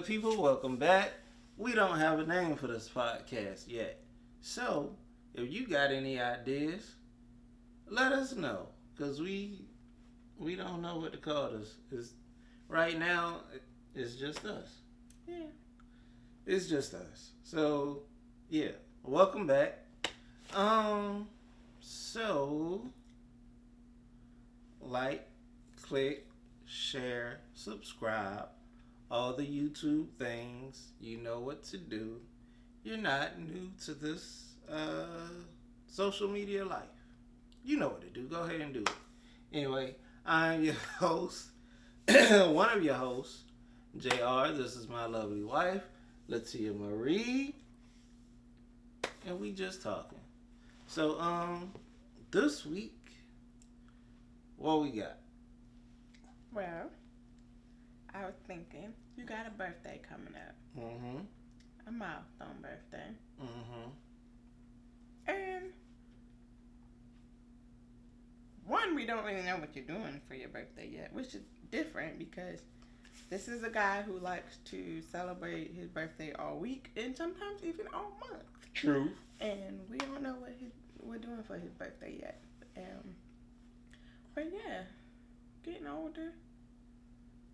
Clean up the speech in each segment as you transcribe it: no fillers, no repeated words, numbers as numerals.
people, welcome back. We don't have a name for this podcast yet. So, if you got any ideas, let us know. Because we don't know what to call this. Right now, it's just us. Yeah. It's just us. So, yeah. Welcome back. So, like, click, share, subscribe. All the YouTube things, you know what to do. You're not new to this social media life. You know what to do. Go ahead and do it. Anyway, I'm your host, one of your hosts, JR. This is my lovely wife, Latia Marie, and we just talking. So, this week, what we got? Well, I was thinking, you got a birthday coming up. Mm-hmm. A milestone birthday. Mm-hmm. And one, we don't really know what you're doing for your birthday yet, which is different because this is a guy who likes to celebrate his birthday all week and sometimes even all month. True. And we don't know what we're doing for his birthday yet. But yeah, getting older.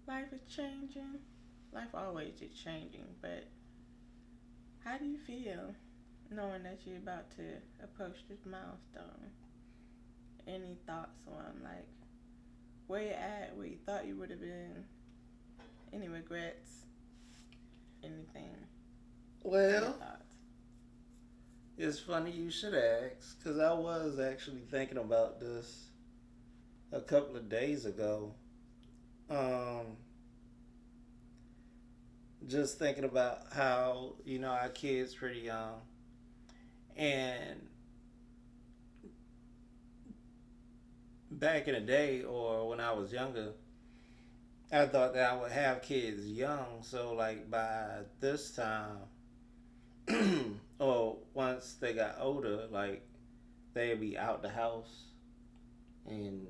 Life is changing. Life always is changing, but how do you feel knowing that you're about to approach this milestone? Any thoughts on like where you're at, where you thought you would have been? Any regrets? Anything? Well, it's funny you should ask, because I was actually thinking about this a couple of days ago. Just thinking about how, our kids pretty young, and back in the day or when I was younger, I thought that I would have kids young, so like by this time or once they got older, like they'd be out the house and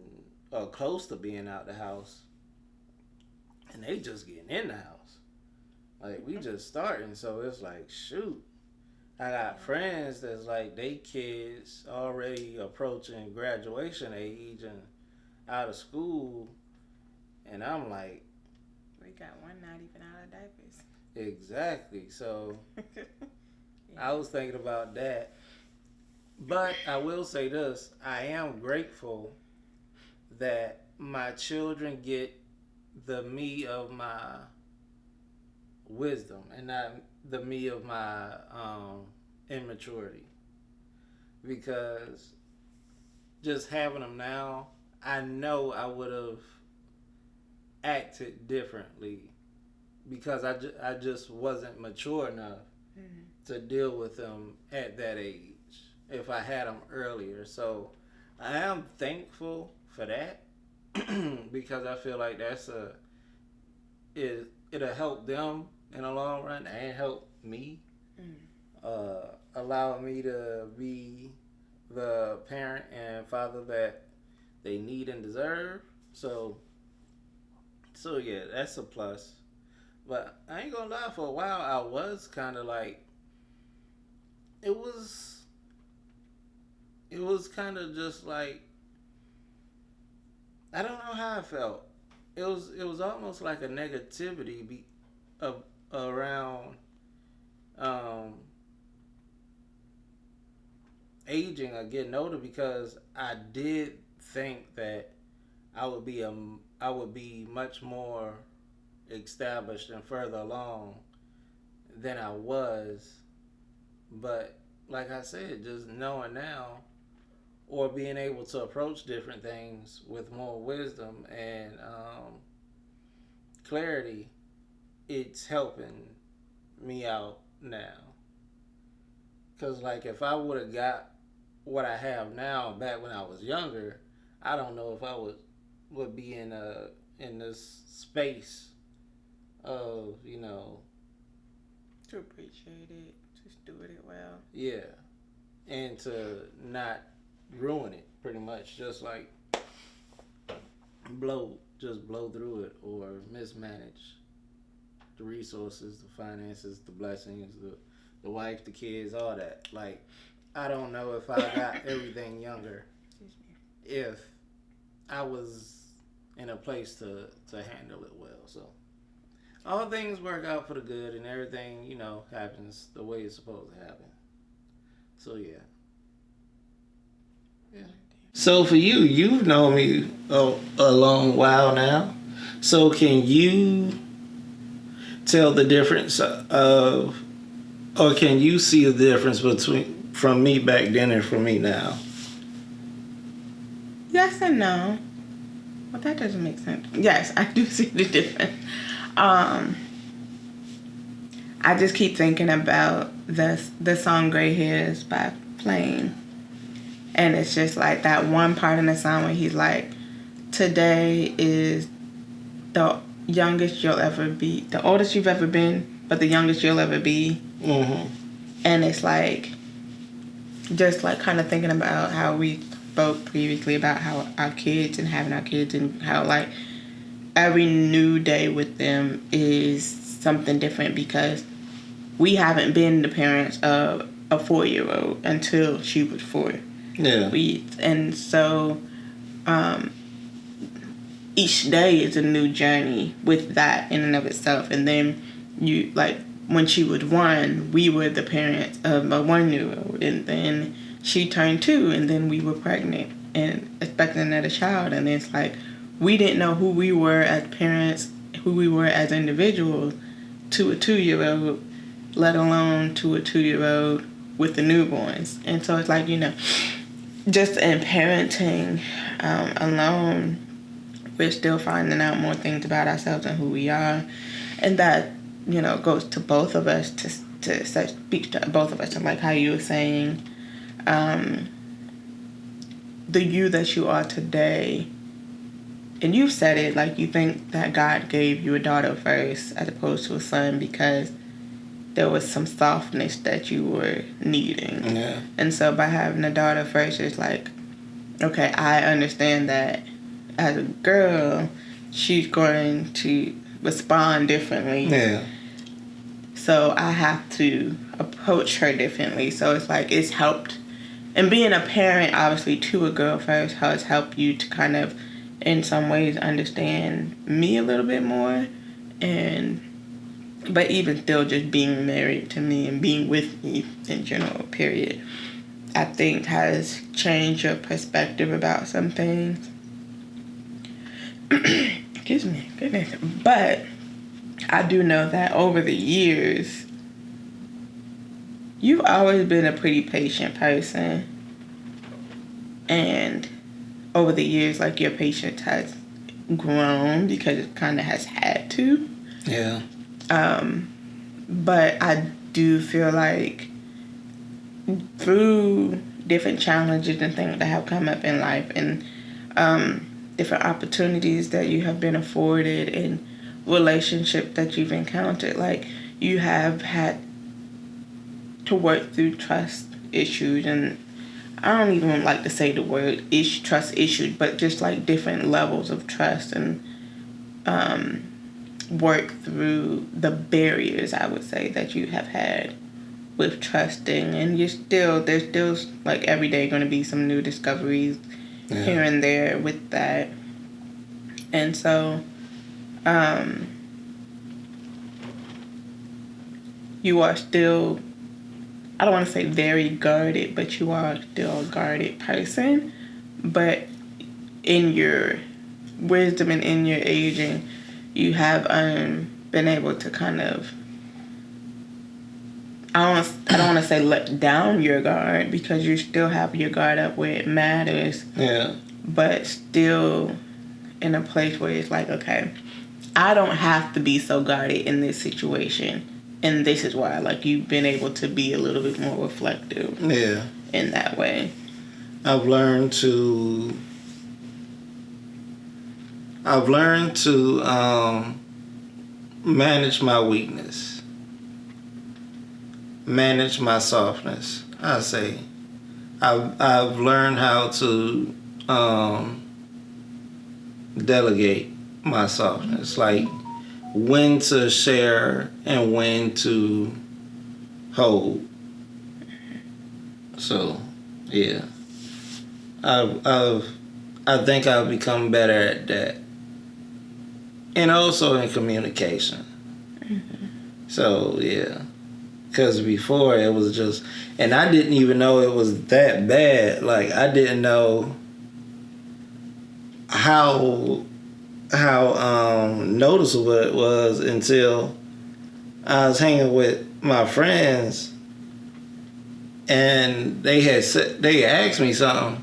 or close to being out the house, and they just getting in the house. Like, we just starting, so it's like, shoot. I got friends that's like, they kids already approaching graduation age and out of school, and I'm like... We got one not even out of diapers. Exactly, so Yeah. I was thinking about that. But I will say this, I am grateful that my children get the me of my wisdom and not the me of my immaturity, because just having them now, I know I would have acted differently because I just wasn't mature enough to deal with them at that age if I had them earlier. So I am thankful for that because I feel like it'll help them in the long run and help me, allow me to be the parent and father that they need and deserve. So yeah, that's a plus. But I ain't gonna lie, for a while I was kind of like, it was kind of just like, I don't know how I felt. It was almost like a negativity around aging or getting older, because I did think that I would be much more established and further along than I was. But like I said, just knowing now, or being able to approach different things with more wisdom and clarity, it's helping me out now. Because like, if I would have got what I have now back when I was younger, I don't know if I would be in this space of, to appreciate it, to steward it well. Yeah, and to not ruin it, pretty much, just like blow through it or mismanage the resources, the finances, the blessings, the wife, the kids, all that. Like, I don't know if I got everything younger if I was in a place to handle it well. So all things work out for the good, and everything happens the way it's supposed to happen. So yeah. So for you, you've known me a long while now. So can you tell the difference of, or can you see the difference between from me back then and from me now? Yes and no. Well, that doesn't make sense. Yes, I do see the difference. I just keep thinking about the song "Gray Hairs" by Plain, and it's just like that one part in the song where he's like, "Today is the youngest you'll ever be, the oldest you've ever been, but the youngest you'll ever be." Mm-hmm. And it's like, just like kind of thinking about how we spoke previously about how our kids and having our kids, and how like every new day with them is something different, because we haven't been the parents of a 4-year-old until she was 4. Yeah. And so each day is a new journey with that in and of itself. And then you, like, when she was 1, we were the parents of a 1-year-old, and then she turned 2, and then we were pregnant and expecting another child. And it's like, we didn't know who we were as parents, who we were as individuals to a 2-year-old, let alone to a 2-year-old with the newborns. And so it's like, just in parenting alone, we're still finding out more things about ourselves and who we are. And that, goes to both of us, to speak to both of us. And like how you were saying, the you that you are today, and you've said it, like, you think that God gave you a daughter first as opposed to a son because there was some softness that you were needing. Yeah. And so by having a daughter first, it's like, okay, I understand that as a girl, she's going to respond differently. Yeah. So I have to approach her differently. So it's like, it's helped. And being a parent, obviously, to a girl first has helped you to kind of, in some ways, understand me a little bit more. But even still, just being married to me and being with me in general, period, I think has changed your perspective about some things. Excuse me, goodness. But I do know that over the years, you've always been a pretty patient person. And over the years, like, your patience has grown because it kind of has had to. Yeah. But I do feel like through different challenges and things that have come up in life, and different opportunities that you have been afforded, and relationships that you've encountered, like, you have had to work through trust issues. And I don't even like to say the word trust issues, but just like different levels of trust, and work through the barriers, I would say, that you have had with trusting. And there's still like every day going to be some new discoveries here and there with that. And so you are still, I don't want to say very guarded, but you are still a guarded person. But in your wisdom and in your aging, you have been able to kind of, I don't want to say let down your guard, because you still have your guard up where it matters. Yeah. But still in a place where it's like, okay, I don't have to be so guarded in this situation. And this is why, like, you've been able to be a little bit more reflective. Yeah. In that way. I've learned to manage my weakness, manage my softness. I say, I've learned how to delegate my softness. Like, when to share and when to hold. So, yeah, I think I've become better at that, and also in communication. So yeah, because before it was just, and I didn't even know it was that bad. Like I didn't know how noticeable it was until I was hanging with my friends, and they asked me something,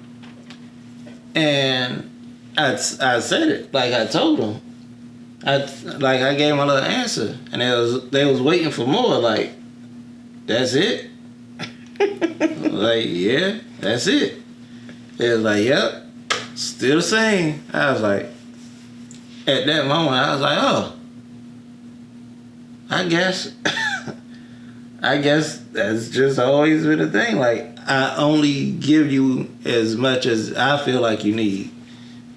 and I said it like I told them. I gave them a little answer, and they was waiting for more. Like, that's it. Like, yeah, that's it. They was like, yep, still the same. I was like, at that moment, I was like, oh, I guess that's just always been a thing. Like, I only give you as much as I feel like you need.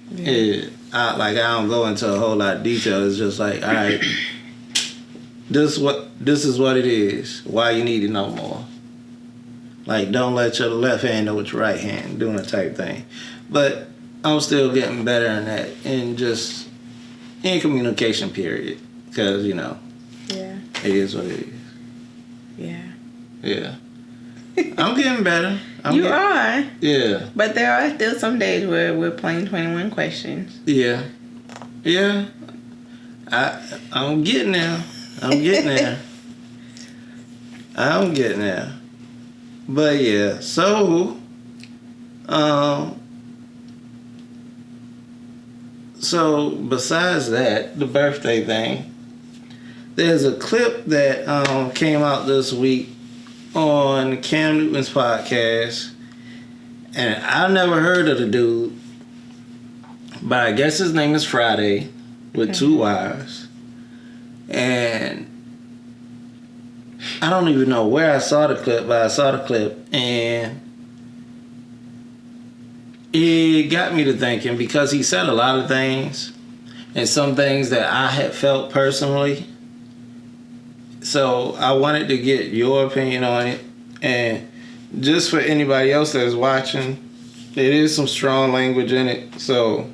Yeah. I don't go into a whole lot of detail. It's just like, all right, this is what it is. Why you need it no more. Like, don't let your left hand know what your right hand doing, a type thing. But I'm still getting better in that, and just in communication, period. Because, you know, yeah, it is what it is. Yeah. I'm getting better. You are. Yeah. But there are still some days where we're playing 21 questions. Yeah. I'm getting there. I'm getting there. But yeah, so besides that, the birthday thing, there's a clip that came out this week on Cam Newton's podcast, and I never heard of the dude, but I guess his name is Friday with 2 Y's, and I don't even know where I saw the clip, but I saw the clip, and it got me to thinking, because he said a lot of things, and some things that I had felt personally. So I wanted to get your opinion on it, and just for anybody else that's watching, it is some strong language in it. So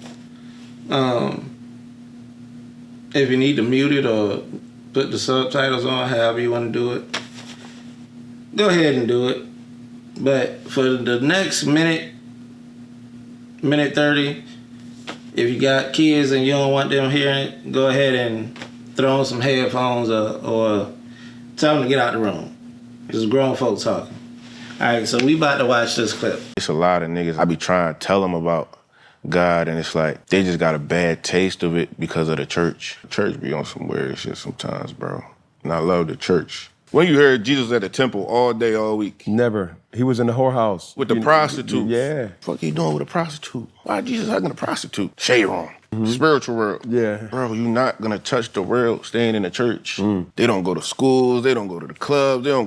if you need to mute it or put the subtitles on, however you want to do it, go ahead and do it. But for the next minute 30, if you got kids and you don't want them hearing it, go ahead and throw on some headphones or tell them to get out the room. It's grown folks talking. All right, so we about to watch this clip. It's a lot of niggas I be trying to tell them about God, and it's like they just got a bad taste of it because of the church. Church be on some weird shit sometimes, bro. And I love the church. When you heard Jesus at the temple all day, all week? Never. He was in the whorehouse. With the prostitutes. Yeah. Fuck you doing with a prostitute? Why Jesus hugging a prostitute? Shade room. Spiritual world. Yeah. Bro, you not gonna touch the world staying in the church. They don't go to schools, they don't go to the clubs, they don't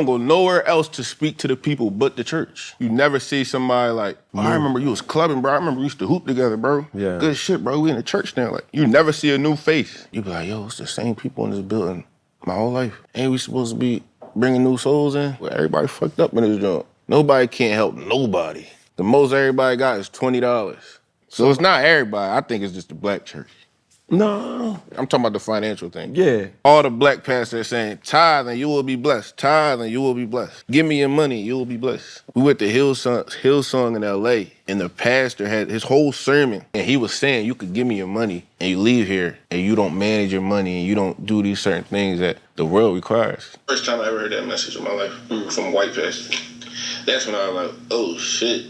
go nowhere else to speak to the people but the church. You never see somebody like, oh, I remember you was clubbing, bro. I remember we used to hoop together, bro. Yeah. Good shit, bro. We in the church now. Like, you never see a new face. You be like, yo, it's the same people in this building my whole life. Ain't we supposed to be bringing new souls in? Well, everybody fucked up in this joint. Nobody can't help nobody. The most everybody got is $20. So it's not everybody. I think it's just the black church. No. I'm talking about the financial thing. Yeah. All the black pastors saying, tithe and you will be blessed. Tithe and you will be blessed. Give me your money, you will be blessed. We went to Hillsong in L.A., and the pastor had his whole sermon, and he was saying, you could give me your money, and you leave here, and you don't manage your money, and you don't do these certain things that the world requires. First time I ever heard that message in my life from a white pastor. That's when I was like, oh, shit.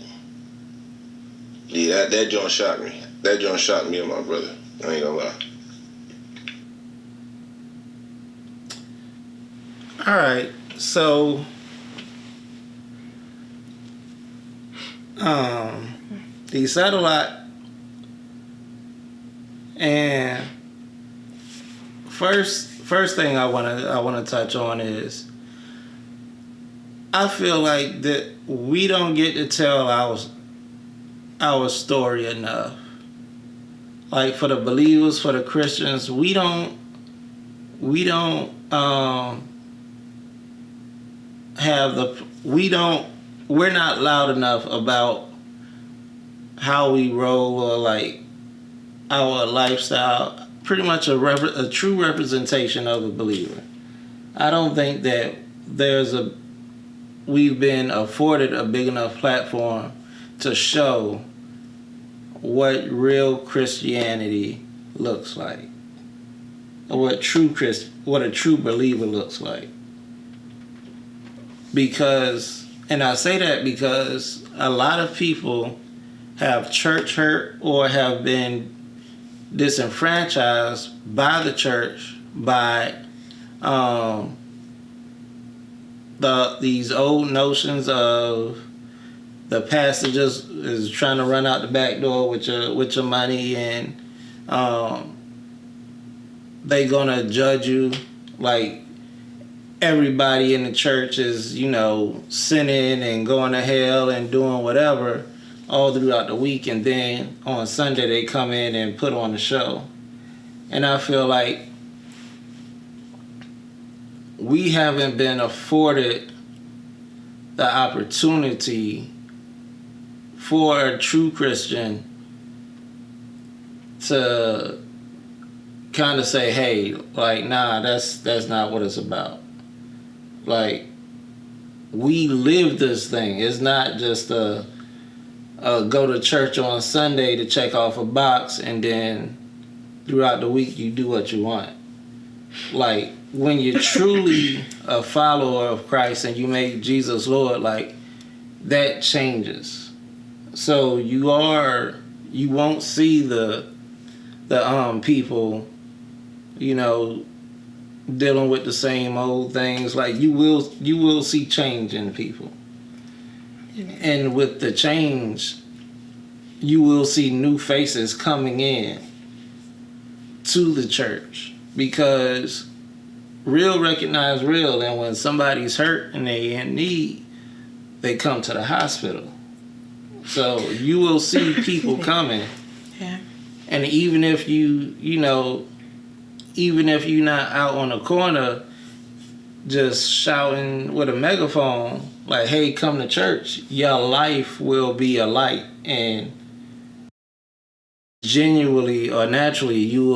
Yeah, that joint shocked me. That joint shocked me and my brother. I ain't gonna lie. All right, so he said a lot, and first thing I wanna touch on is, I feel like that we don't get to tell our story enough. Like, for the believers, for the Christians, we don't we don't we're not loud enough about how we roll or like our lifestyle. Pretty much a true representation of a believer. I don't think that we've been afforded a big enough platform to show what real Christianity looks like, or what a true believer looks like. Because, and I say that because a lot of people have church hurt or have been disenfranchised by the church by these old notions of the pastor just is trying to run out the back door with your money, and they gonna judge you like everybody in the church is, sinning and going to hell and doing whatever all throughout the week, and then on Sunday they come in and put on the show. And I feel like we haven't been afforded the opportunity for a true Christian to kind of say, hey, like, nah, that's not what it's about. Like, we live this thing. It's not just a go to church on Sunday to check off a box, and then throughout the week you do what you want. Like, when you're truly a follower of Christ and you make Jesus Lord, like, that changes. So you won't see the people, dealing with the same old things. Like, you will see change in people. And with the change, you will see new faces coming in to the church, because real recognize real, and when somebody's hurt and they in need, they come to the hospital. So you will see people coming. Yeah. And even if you're not out on the corner just shouting with a megaphone like, hey, come to church, your life will be a light, and genuinely or naturally you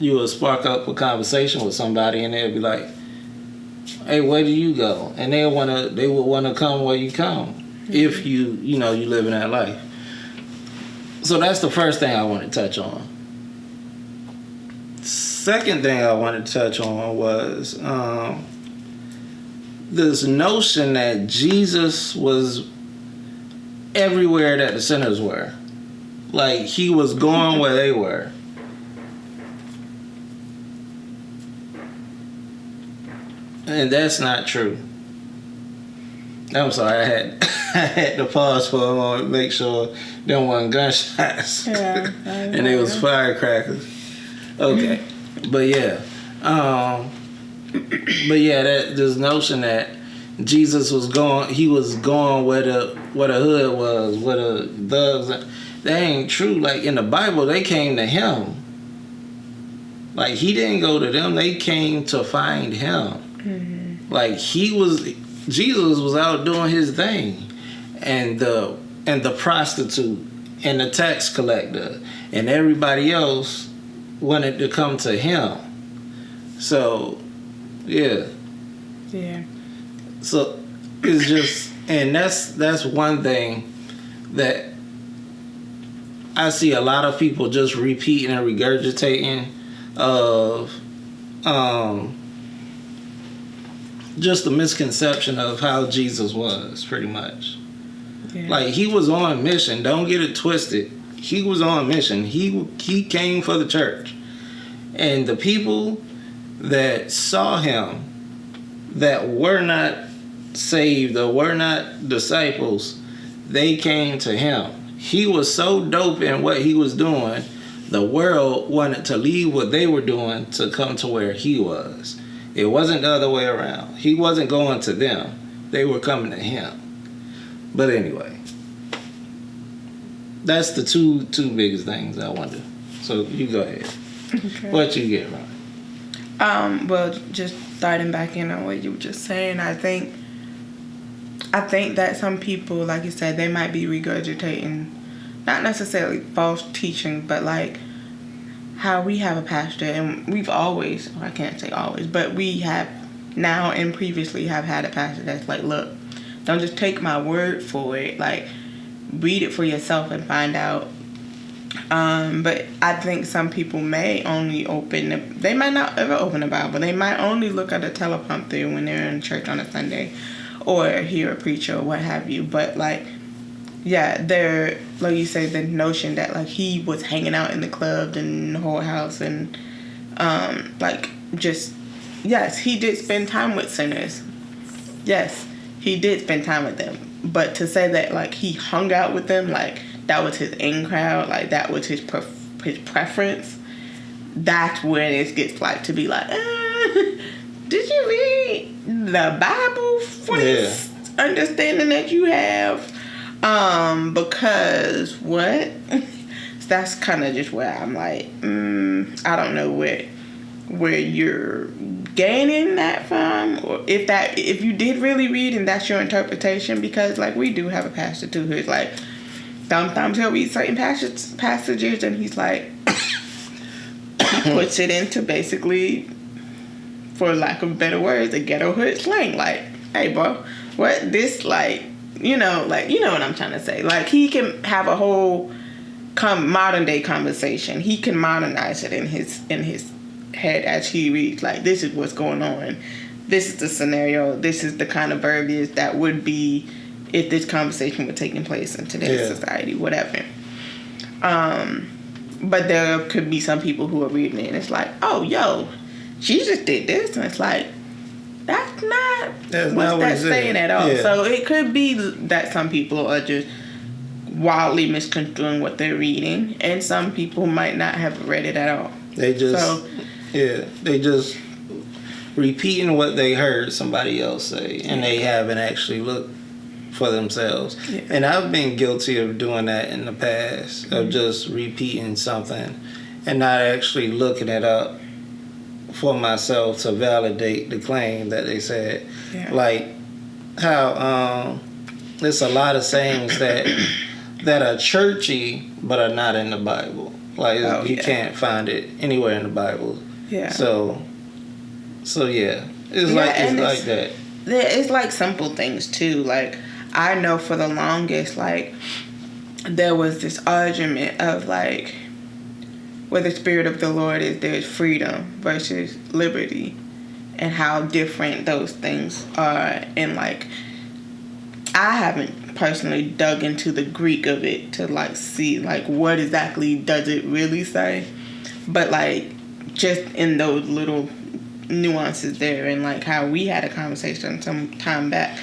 will spark up a conversation with somebody, and they'll be like, hey, where do you go? And they would want to come where you come, if you live in that life. So that's the first thing I want to touch on. Second thing I wanted to touch on was this notion that Jesus was everywhere that the sinners were. Like, he was going where they were. And that's not true. I'm sorry, I had to pause for a moment, make sure there wasn't gunshots. Yeah, and it was firecrackers. Okay. But yeah. That this notion that Jesus was going where the hood was, where the thugs, that ain't true. Like, in the Bible, they came to him. Like, he didn't go to them, they came to find him. Mm-hmm. Like, Jesus was out doing his thing, and the prostitute and the tax collector and everybody else wanted to come to him. So, yeah. Yeah. So it's just, and that's one thing that I see a lot of people just repeating and regurgitating of just the misconception of how Jesus was, pretty much. Yeah. Like, he was on mission. Don't get it twisted. He was on mission. He came for the church. And the people that saw him that were not saved or were not disciples, they came to him. He was so dope in what he was doing, the world wanted to leave what they were doing to come to where he was. It wasn't the other way around. He wasn't going to them. They were coming to him. But anyway, that's the two biggest things I wonder. So you go ahead. Okay. What you get, Ron? Well, just starting back in on what you were just saying, I think that some people, like you said, they might be regurgitating, not necessarily false teaching, but like how we have a pastor, and we've always, or I can't say always, but we have now and previously have had a pastor that's like, look, don't just take my word for it, like read it for yourself and find out. But I think some people may only they might not ever open the Bible. They might only look at a teleprompter when they're in church on a Sunday or hear a preacher or what have you. But like, yeah, they're, like you say, the notion that like he was hanging out in the club and the whorehouse and like just, yes, he did spend time with sinners. Yes, he did spend time with them. But to say that like he hung out with them, like that was his in crowd, like that was his preference, that's where it gets like to be like, did you read the Bible for this understanding that you have? Because what? That's kind of just where I'm like, I don't know where you're gaining that from, or if you did really read and that's your interpretation, because like we do have a pastor too who's like, sometimes he'll read certain passages and he's like, he puts it into basically, for lack of better words, a ghetto hood slang. Like, hey, bro, what this, like, you know what I'm trying to say. Like, he can have a whole modern day conversation. He can modernize it in his head as he reads. Like, this is what's going on. This is the scenario. This is the kind of verbiage that would be if this conversation were taking place in today's society, whatever. But there could be some people who are reading it and it's like, oh, yo, she just did this. And it's like, that's not saying at all. Yeah. So it could be that some people are just wildly misconstruing what they're reading, and some people might not have read it at all. They just repeating what they heard somebody else say, and they haven't actually looked for themselves. Yeah. And I've been guilty of doing that in the past, of just repeating something and not actually looking it up for myself to validate the claim that they said. Yeah. Like how there's a lot of sayings that are churchy but are not in the Bible. Like you can't find it anywhere in the Bible. Yeah. So yeah, it's like that. It's like simple things too. Like, I know for the longest, like, there was this argument of like, where the Spirit of the Lord is, there's freedom versus liberty, and how different those things are. And like, I haven't personally dug into the Greek of it to like see like what exactly does it really say, but like just in those little nuances there, and like how we had a conversation some time back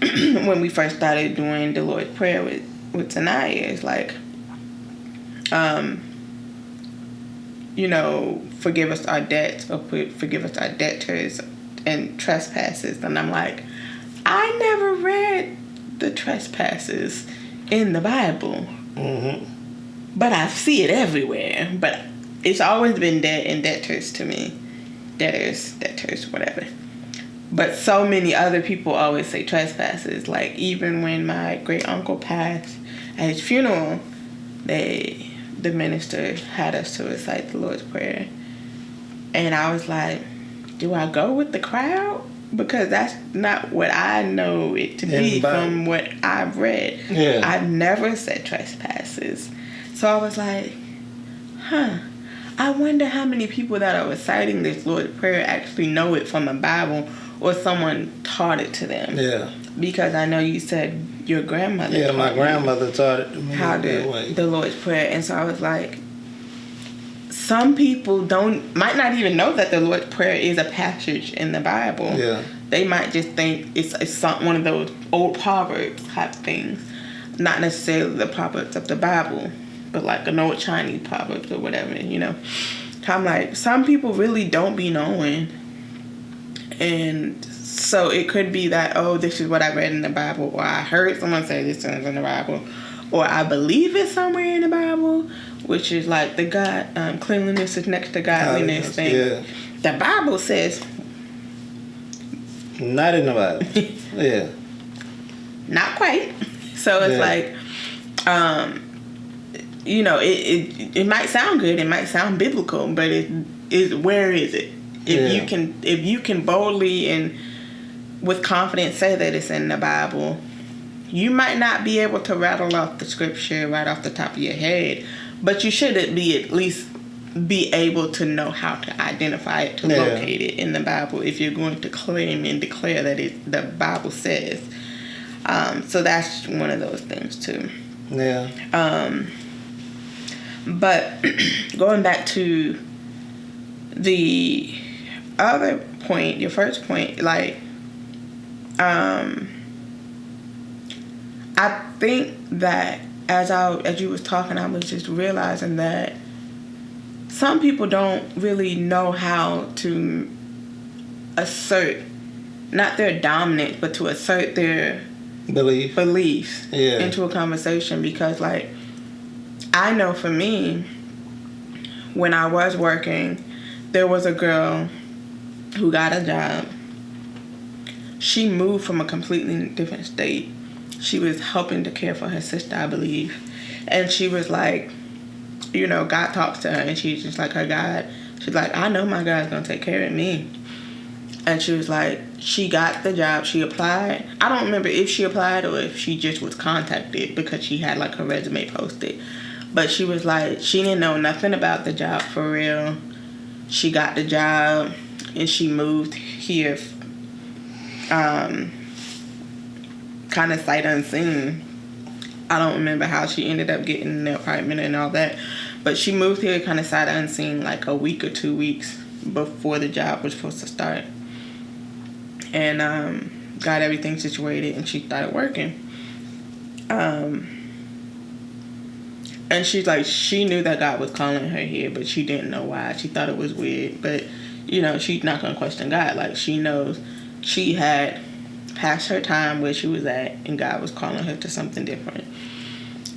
when we first started doing the Lord's Prayer with Tanaya. It's like, forgive us our debts, or forgive us our debtors and trespasses. And I'm like, I never read the trespasses in the Bible, but I see it everywhere. But it's always been debt and debtors to me, debtors, whatever. But so many other people always say trespasses. Like, even when my great uncle passed, at his funeral, the minister had us to recite the Lord's Prayer, and I was like, do I go with the crowd? Because that's not what I know it to be from what I've read. Yeah. I've never said trespasses. So I was like, I wonder how many people that are reciting this Lord's Prayer actually know it from the Bible, or someone taught it to them. Yeah. Because I know you said your grandmother. Yeah, my grandmother taught it to me. How the Lord's Prayer. And so I was like, some people might not even know that the Lord's Prayer is a passage in the Bible. Yeah. They might just think it's one of those old Proverbs type things. Not necessarily the Proverbs of the Bible, but like an old Chinese Proverbs or whatever, I'm like, some people really don't be knowing. And so it could be that, oh, this is what I read in the Bible, or I heard someone say this is in the Bible, or I believe it's somewhere in the Bible, which is like the God, cleanliness is next to godliness thing. Yeah. The Bible says, Not in the Bible. Yeah. not quite. So it's like, you know, it might sound good, it might sound biblical, but where is it? If you can boldly and with confidence say that it's in the Bible, you might not be able to rattle off the scripture right off the top of your head, but you should at least be able to know how to identify it, to locate it in the Bible if you're going to claim and declare that the Bible says. So that's one of those things too. Yeah. But going back to the other point, your first point, like, I think that as you was talking, I was just realizing that some people don't really know how to assert, not their dominance, but to assert their beliefs into a conversation. Because, like, I know for me, when I was working, there was a girl who got a job. She moved from a completely different state. She was helping to care for her sister, I believe. And she was like, you know, God talks to her, and she's just like, her God, she's like, I know my God's going to take care of me. And she was like, she got the job, she applied. I don't remember if she applied or if she just was contacted because she had like her resume posted. But she was like, she didn't know nothing about the job for real. She got the job and she moved here kind of sight unseen. I don't remember how she ended up getting the apartment and all that, but she moved here kind of sight unseen, like a week or 2 weeks before the job was supposed to start, and got everything situated, and she started working. And she's like, she knew that God was calling her here, but she didn't know why. She thought it was weird, but you know, she's not gonna question God. Like, she knows she had past her time where she was at, and God was calling her to something different.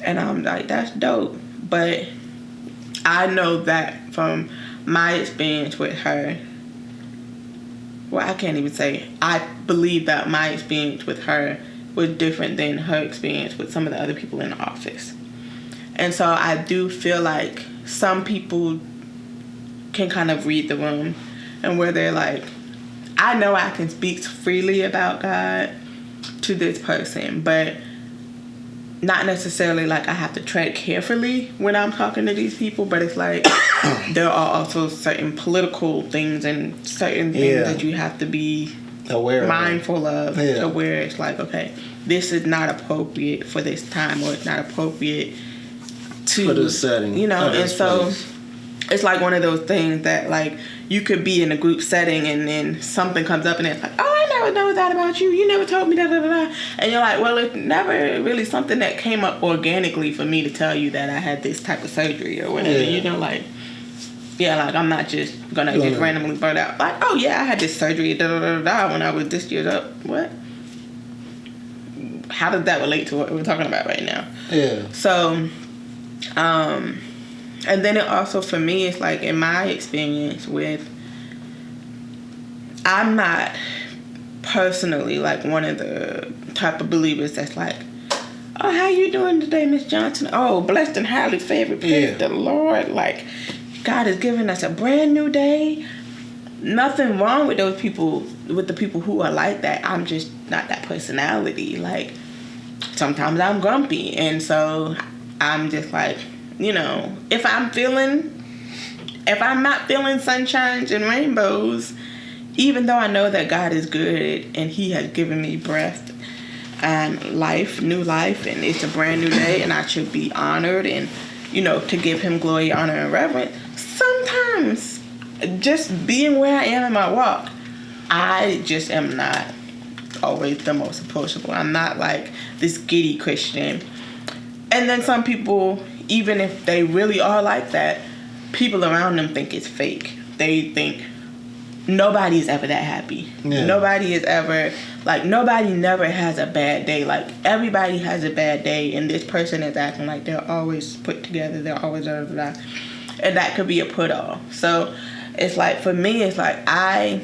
And I'm like, that's dope. But I know that from my experience with her, well, I can't even say, I believe that my experience with her was different than her experience with some of the other people in the office. And so I do feel like some people can kind of read the room, and where they're like, I know I can speak freely about God to this person, but not necessarily like I have to tread carefully when I'm talking to these people. But it's like there are also certain political things and certain things that you have to be mindful of, to where it's like, okay, this is not appropriate for this time, or it's not appropriate to, for the setting, you know. And so it's like one of those things that, like, you could be in a group setting and then something comes up and it's like, oh, I never know that about you. You never told me da da da da. And you're like, well, it's never really something that came up organically for me to tell you that I had this type of surgery or whatever. You know, like, like, I'm not just gonna just randomly blurt out like, oh yeah, I had this surgery da da da da when I was this year up. What? How does that relate to what we're talking about right now? So, and then it also, for me, it's like, in my experience with, I'm not personally like one of the type of believers that's like, oh, how you doing today, Miss Johnson? Oh, blessed and highly favored, praise the Lord. Like, God has given us a brand new day. Nothing wrong with those people, with the people who are like that. I'm just not that personality. Like, sometimes I'm grumpy, and so I'm just like, you know, if I'm not feeling sunshines and rainbows, even though I know that God is good and He has given me breath and life, new life, and it's a brand new day, and I should be honored and, you know, to give Him glory, honor, and reverence. Sometimes, just being where I am in my walk, I just am not always the most approachable. I'm not like this giddy Christian. And then some people, even if they really are like that, people around them think it's fake. They think nobody's ever that happy. Yeah. Nobody is ever, like, nobody never has a bad day. Like, everybody has a bad day, and this person is acting like they're always put together, they're always blah, blah, blah. And that could be a put-off. So, it's like, for me, it's like, I,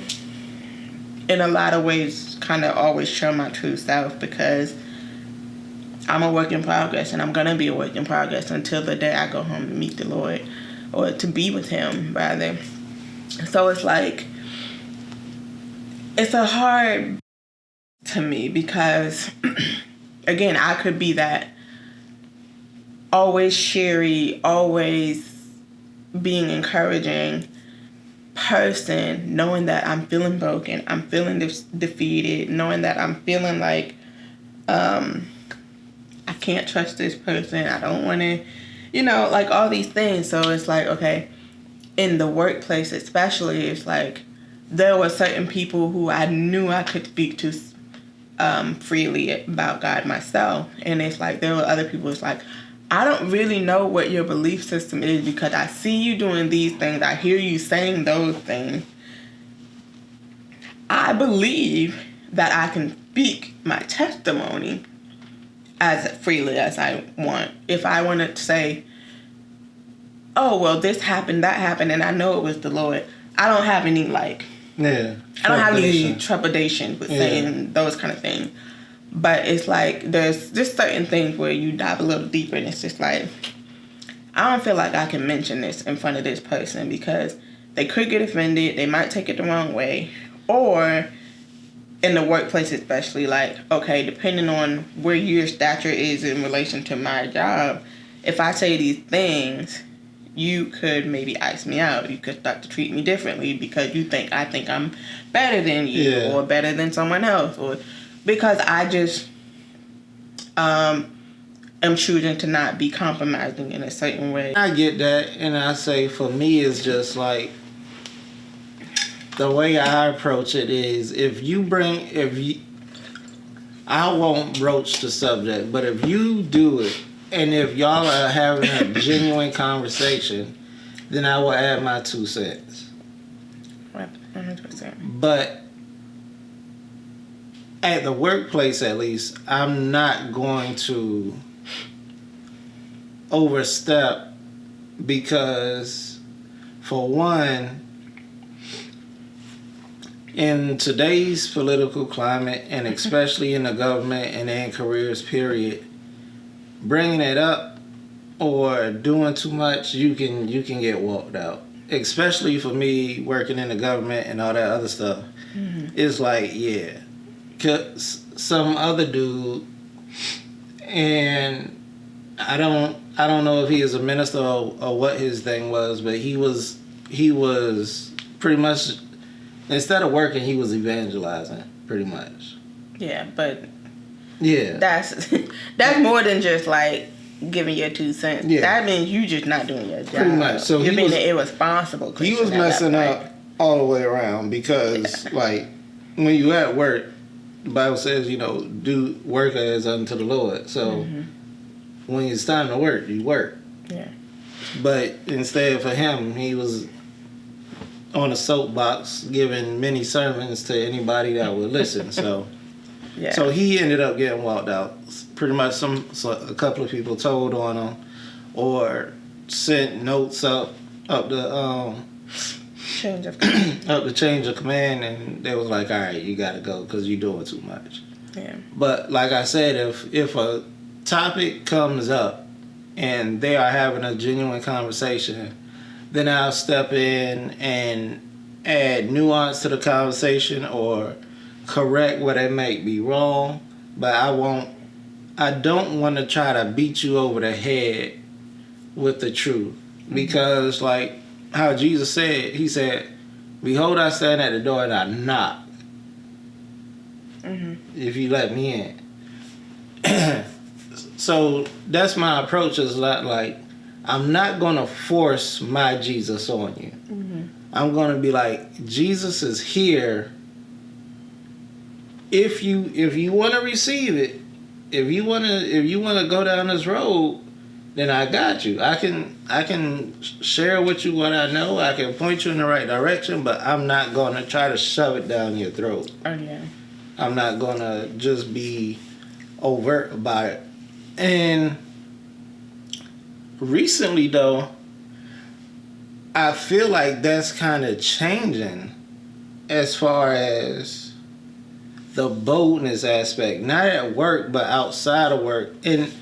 in a lot of ways, kind of always show my true self, because I'm a work in progress, and I'm going to be a work in progress until the day I go home to meet the Lord, or to be with him, rather. So, it's like, it's a hard to me, because again, I could be that always cheery, always being encouraging person, knowing that I'm feeling broken, I'm feeling defeated, knowing that I'm feeling like I can't trust this person, I don't want to, like all these things. So it's like, okay, in the workplace especially, it's like there were certain people who I knew I could speak to freely about God myself. And it's like there were other people, it's like, I don't really know what your belief system is, because I see you doing these things, I hear you saying those things. I believe that I can speak my testimony as freely as I want. If I want to say, oh, well, this happened, that happened, and I know it was the Lord, I don't have any, like, Yeah. I don't have any trepidation with saying those kind of things. But it's like there's just certain things where you dive a little deeper, and it's just like, I don't feel like I can mention this in front of this person, because they could get offended, they might take it the wrong way. Or in the workplace especially, like, okay, depending on where your stature is in relation to my job, if I say these things, you could maybe ice me out. You could start to treat me differently because you think I think I'm better than you, or better than someone else, or because I just am choosing to not be compromising in a certain way. I get that, and I say for me, it's just like, the way I approach it is, I won't broach the subject, but if you do it, and if y'all are having a genuine conversation, then I will add my 2 cents. 100%. But at the workplace, at least, I'm not going to overstep, because, for one, in today's political climate, and especially in the government and in careers, period, bringing it up or doing too much, you can get walked out. Especially for me, working in the government and all that other stuff. Mm-hmm. It's like, yeah, 'cause some other dude, and I don't know if he is a minister or what his thing was, but he was pretty much, instead of working, he was evangelizing, pretty much. Yeah, but yeah, that's more than just like giving your 2 cents. Yeah. That means you just not doing your job. Pretty much. So you're being an irresponsible Christian. He was messing up all the way around, because like when you at work, the Bible says, do work as unto the Lord. So when it's time to work, you work. Yeah. But instead, for him, he was on a soapbox giving many sermons to anybody that would listen. So, yeah. So he ended up getting walked out. Pretty much, a couple of people told on him, or sent notes up the change of command. up the change of command, and they was like, all right, you got to go because you're doing too much. Yeah. But like I said, if a topic comes up and they are having a genuine conversation, then I'll step in and add nuance to the conversation or correct what it might be wrong. But I don't want to try to beat you over the head with the truth, because like how Jesus said, he said, behold, I stand at the door and I knock. If you let me in. So that's my approach, is like, I'm not going to force my Jesus on you. I'm going to be like, Jesus is here. If you want to receive it, if you want to go down this road, then I got you. I can share with you what I know. I can point you in the right direction, but I'm not gonna try to shove it down your throat. Oh yeah. I'm not gonna just be overt about it. And recently, though, I feel like that's kind of changing as far as the boldness aspect. Not at work, but outside of work. And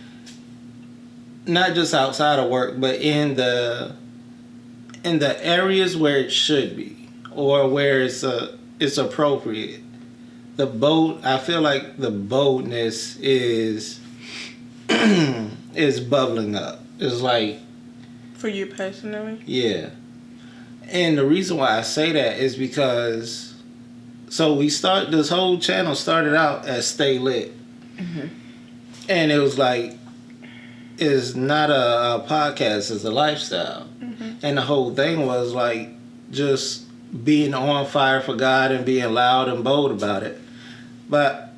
not just outside of work, but in the areas where it should be or where it's appropriate. I feel like the boldness is is bubbling up. It's like, For you personally? yeah. And the reason why I say that is because this whole channel started out as Stay Lit. Mm-hmm. And it was like, it's not a podcast, it's a lifestyle. Mm-hmm. And the whole thing was like just being on fire for God and being loud and bold about it. But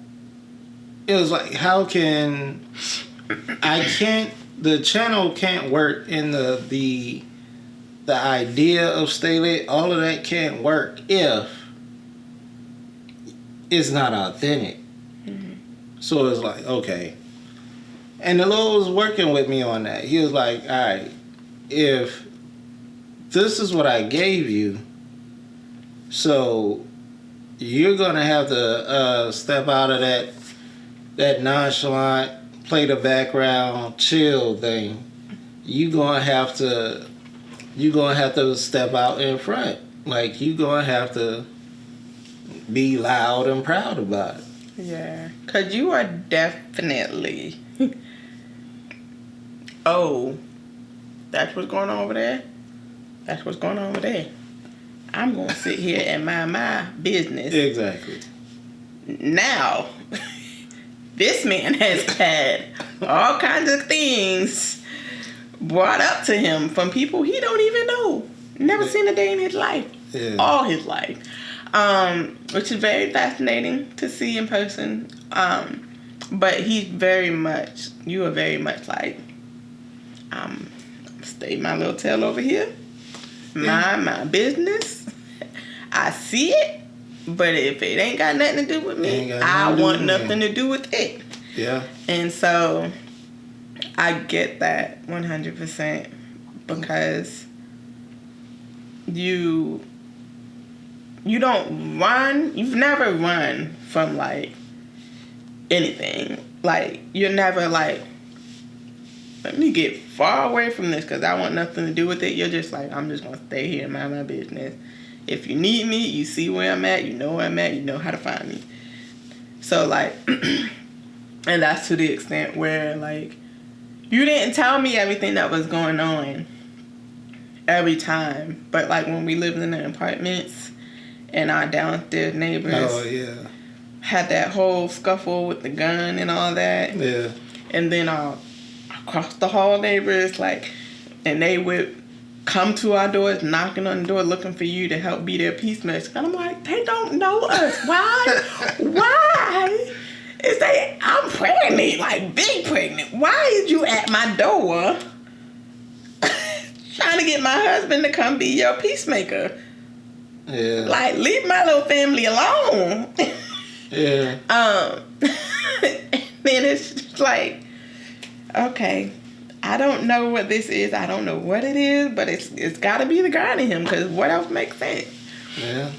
it was like, the channel can't work in the idea of Stay Lit. All of that can't work if it's not authentic. Mm-hmm. So it's like, okay. And the Lord was working with me on that. He was like, all right, if this is what I gave you, so you're going to have to step out of that nonchalant, play the background, chill thing. You're going to have to step out in front. Like, you're going to have to be loud and proud about it. Yeah. Because you are definitely... Oh, that's what's going on over there? That's what's going on over there. I'm going to sit here and mind my business. Exactly. Now, this man has had all kinds of things brought up to him from people he don't even know. Never seen a day in his life. Yeah. All his life. Which is very fascinating to see in person. But you are very much like, stay my little tail over here. Mind my business. I see it, but if it ain't got nothing to do with me, I want nothing to do with it. Yeah. And so I get that 100% because you don't run. You've never run from like anything. Like you're never like, let me get far away from this because I want nothing to do with it. You're just like, I'm just going to stay here and mind my business. If you need me, you see where I'm at, you know where I'm at, you know how to find me. So, like, and that's to the extent where, like, you didn't tell me everything that was going on every time. But, like, when we lived in the apartments and our downstairs neighbors had that whole scuffle with the gun and all that. Yeah. And then across the hall neighbors, like, and they would come to our doors, knocking on the door, looking for you to help be their peacemaker. And I'm like, they don't know us. Why? Why? I'm pregnant, like big pregnant. Why is you at my door trying to get my husband to come be your peacemaker? Yeah. Like, leave my little family alone. Yeah. Then it's just like, okay, I don't know what this is. I don't know what it is, but it's got to be the God in him, because what else makes sense? Yeah.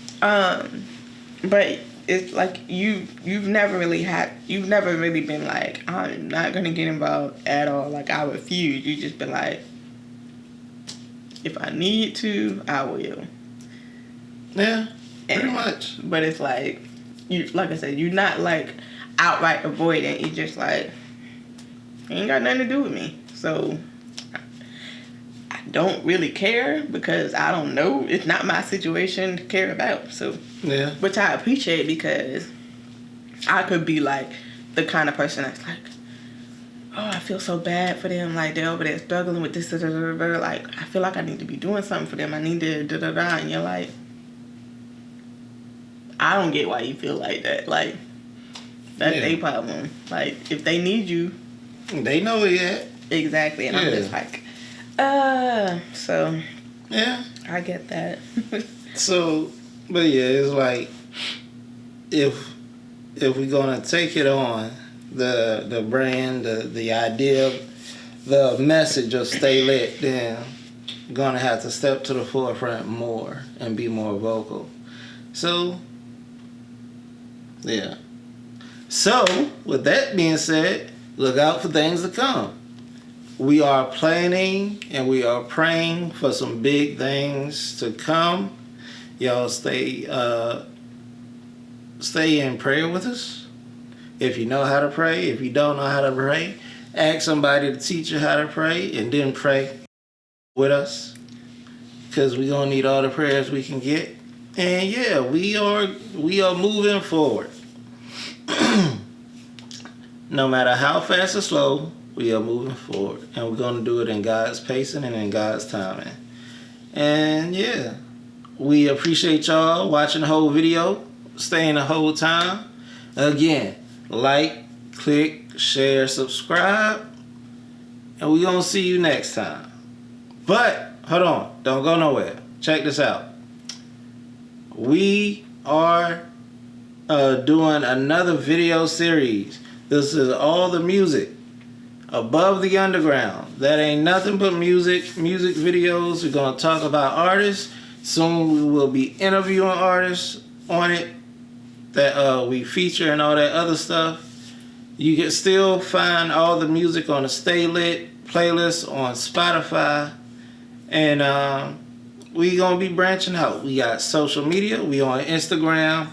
But it's like you've never really been like, I'm not gonna get involved at all. Like, I refuse. You just been like, if I need to, I will. Yeah. Pretty much. But it's like like I said, you're not like outright avoidant. You just like, ain't got nothing to do with me. So I don't really care because I don't know. It's not my situation to care about. So yeah, which I appreciate, because I could be like the kind of person that's like, oh, I feel so bad for them. Like, they're over there struggling with this, like, I feel like I need to be doing something for them. I need to da-da-da. And you're like, I don't get why you feel like that. Like, that's their problem. Like, if they need you, they know it yet. Exactly. And I'm Yeah. just like, so Yeah. I get that. So, but yeah, it's like if we're gonna take it on the brand, the idea, the message of stay lit, then we're gonna have to step to the forefront more and be more vocal. So, yeah. So, with that being said, look out for things to come. We are planning and we are praying for some big things to come. Y'all stay in prayer with us. If you know how to pray, if you don't know how to pray, ask somebody to teach you how to pray and then pray with us. Because we're gonna need all the prayers we can get. And yeah, we are moving forward. No matter how fast or slow, we are moving forward. And we're gonna do it in God's pacing and in God's timing. And yeah. We appreciate y'all watching the whole video, staying the whole time. Again, like, click, share, subscribe, and we're going to see you next time. But, hold on, don't go nowhere. Check this out. We are doing another video series. This is all the music above the underground. That ain't nothing but music videos. We're going to talk about artists. Soon we will be interviewing artists on it that we feature and all that other stuff. You can still find all the music on the Stay Lit playlist on Spotify. And we going to be branching out. We got social media. We on Instagram.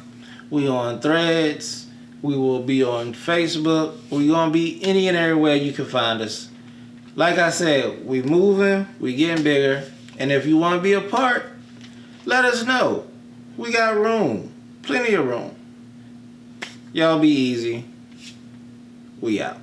We on Threads. We will be on Facebook. We going to be any and everywhere you can find us. Like I said, we moving. We getting bigger. And if you want to be a part, let us know. We got room. Plenty of room. Y'all be easy. We out.